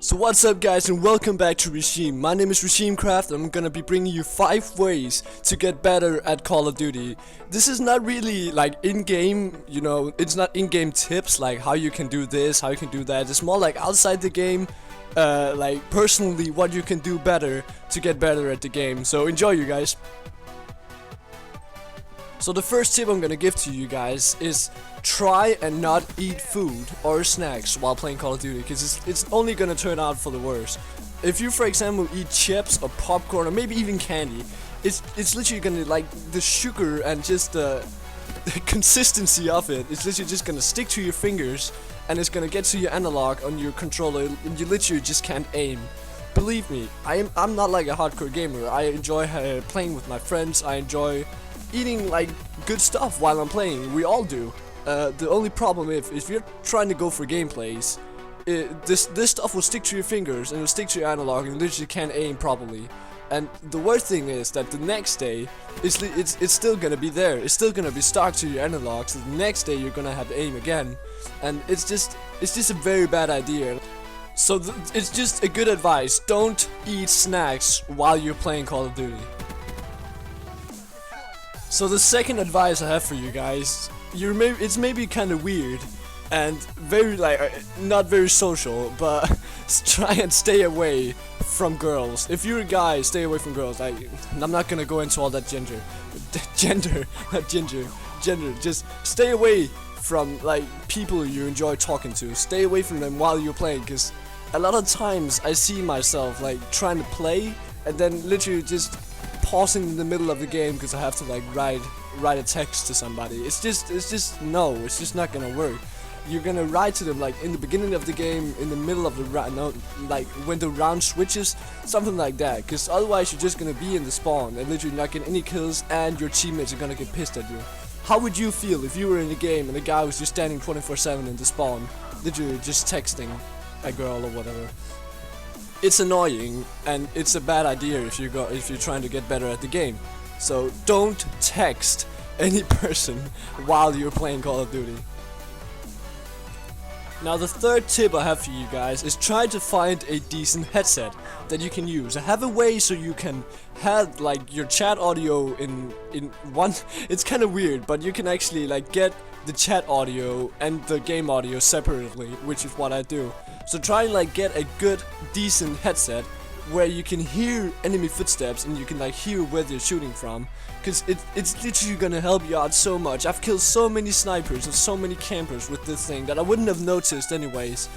So what's up guys, and welcome back to Regime. My name is Regimecraft and I'm gonna be bringing you 5 ways to get better at Call of Duty. This is not really like in-game, you know, it's not in-game tips like how you can do this, how you can do that. It's more like outside the game, like personally what you can do better to get better at the game. So enjoy, you guys. So the first tip I'm gonna give to you guys is try and not eat food or snacks while playing Call of Duty, because it's only gonna turn out for the worst. If you, for example, eat chips or popcorn or maybe even candy, it's literally gonna, like, the sugar and just the consistency of it, it's literally just gonna stick to your fingers and it's gonna get to your analog on your controller and you literally just can't aim. Believe me, I'm not like a hardcore gamer. I enjoy playing with my friends. I enjoy eating like good stuff while I'm playing. We all do. The only problem if you're trying to go for gameplays, this stuff will stick to your fingers and it'll stick to your analog and you literally can't aim properly. And the worst thing is that the next day it's still gonna be there. It's still gonna be stuck to your analog. So the next day you're gonna have to aim again, and it's just a very bad idea. So it's just a good advice. Don't eat snacks while you're playing Call of Duty. So the second advice I have for you guys, it's maybe kind of weird and very not very social, but try and stay away from girls. If you're a guy, stay away from girls. I'm not gonna go into all that gender, just stay away from like people you enjoy talking to. Stay away from them while you're playing, because a lot of times I see myself like trying to play and then literally just pausing in the middle of the game because I have to like write a text to somebody. It's just not gonna work. You're gonna write to them like in the beginning of the game, in the middle of the round, no, like when the round switches, something like that, because otherwise you're just gonna be in the spawn and literally not getting any kills and your teammates are gonna get pissed at you. How would you feel if you were in the game and the guy was just standing 24/7 in the spawn, literally just texting a girl or whatever? It's annoying and it's a bad idea if you're trying to get better at the game. So don't text any person while you're playing Call of Duty. Now the third tip I have for you guys is try to find a decent headset that you can use. I have a way so you can have like your chat audio in one. It's kind of weird, but you can actually like get the chat audio and the game audio separately, which is what I do. So try and like get a good, decent headset where you can hear enemy footsteps and you can like hear where they're shooting from, because it's literally gonna help you out so much. I've killed so many snipers and so many campers with this thing that I wouldn't have noticed anyways.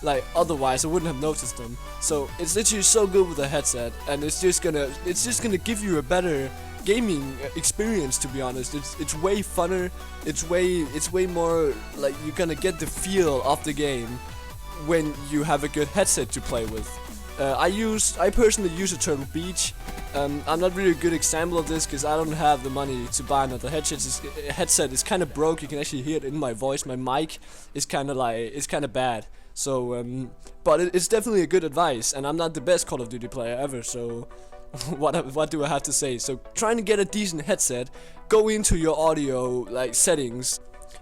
Like otherwise I wouldn't have noticed them. So it's literally so good with a headset, and it's just gonna give you a better gaming experience, to be honest. It's way funner. It's way more like you're gonna get the feel of the game when you have a good headset to play with. I personally use a Turtle Beach. I'm not really a good example of this because I don't have the money to buy another headset. It's kind of broke. You can actually hear it in my voice. My mic is kind of bad. So, but it's definitely a good advice. And I'm not the best Call of Duty player ever. So, what do I have to say? So, trying to get a decent headset, go into your audio like settings,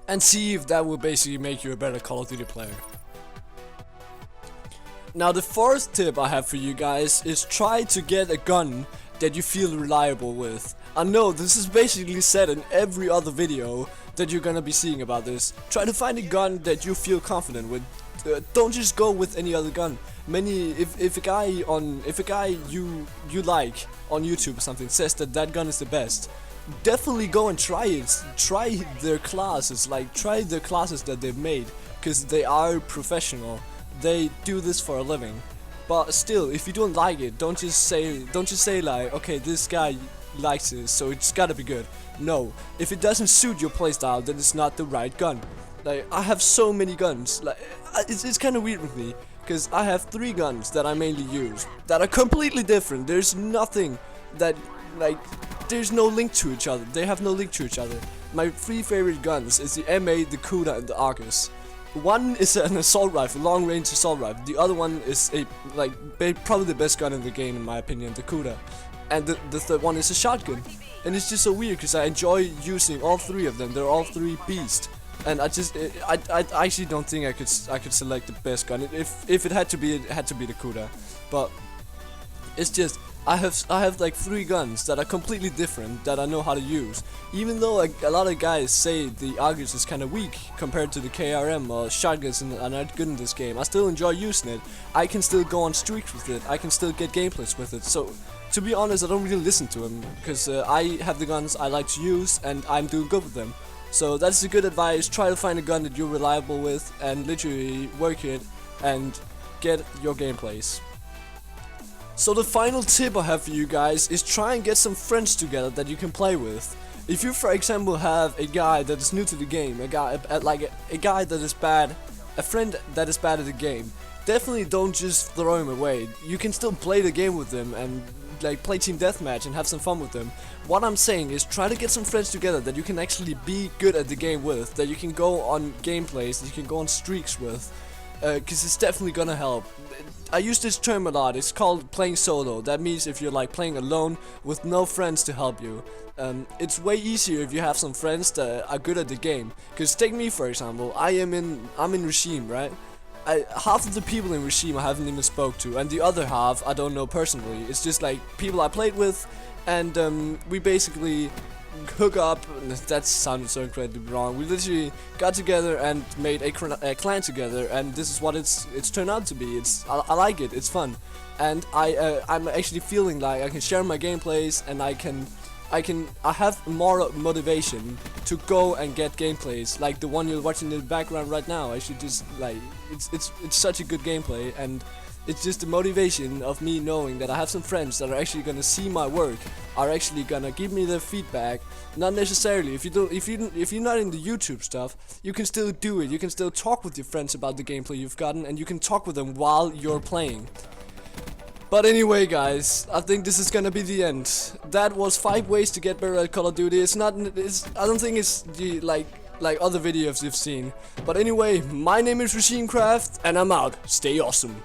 and see if that will basically make you a better Call of Duty player. Now the fourth tip I have for you guys is try to get a gun that you feel reliable with. I know this is basically said in every other video that you're gonna be seeing about this. Try to find a gun that you feel confident with. Don't just go with any other gun. If a guy you like on YouTube or something says that gun is the best, definitely go and try it. Try their classes, like try the classes that they've made, because they are professional. They do this for a living. But still, if you don't like it, don't just say like, okay, this guy likes this, so it's gotta be good. No, if it doesn't suit your playstyle, then it's not the right gun. Like, I have so many guns. Like, it's kind of weird with me, because I have 3 guns that I mainly use that are completely different. There's nothing that, like, there's no link to each other. They have no link to each other. My 3 favorite guns is the MA, the Kuda, and the Argus. One is an assault rifle, long range assault rifle. The other one is probably the best gun in the game in my opinion, the kuda. And the third one is a shotgun. And it's just so weird because I enjoy using all 3 of them. They're all 3 beasts. and I actually don't think I could select the best gun. If it had to be, it had to be the kuda. But it's just I have like 3 guns that are completely different that I know how to use. Even though like a lot of guys say the Argus is kind of weak compared to the KRM or shotguns and are not good in this game, I still enjoy using it. I can still go on streaks with it. I can still get gameplays with it. So to be honest, I don't really listen to him because I have the guns I like to use and I'm doing good with them. So that's a good advice. Try to find a gun that you're reliable with and literally work it and get your gameplays. So the final tip I have for you guys is try and get some friends together that you can play with. If you, for example, have a guy that is new to the game, a guy that is bad, a friend that is bad at the game, definitely don't just throw him away. You can still play the game with them and like play team deathmatch and have some fun with them. What I'm saying is try to get some friends together that you can actually be good at the game with, that you can go on gameplays, that you can go on streaks with. Because it's definitely gonna help. I use this term a lot. It's called playing solo. That means if you're like playing alone with no friends to help you. It's way easier if you have some friends that are good at the game. Because take me for example. I'm in Regime, right? Half of the people in Regime I haven't even spoke to, and the other half I don't know personally. It's just like people I played with, and we basically hook up. That sounded so incredibly wrong. We literally got together and made a clan together, and this is what it's turned out to be. I like it. It's fun, and I'm actually feeling like I can share my gameplays, and I have more motivation to go and get gameplays like the one you're watching in the background right now. I should just like it's such a good gameplay, and it's just the motivation of me knowing that I have some friends that are actually gonna see my work, are actually gonna give me their feedback. Not necessarily if you're not in the YouTube stuff, you can still do it. You can still talk with your friends about the gameplay you've gotten, and you can talk with them while you're playing. But anyway, guys, I think this is gonna be the end. That was 5 ways to get better at Call of Duty. I don't think it's the like other videos you've seen. But anyway, my name is Regimecraft, and I'm out. Stay awesome.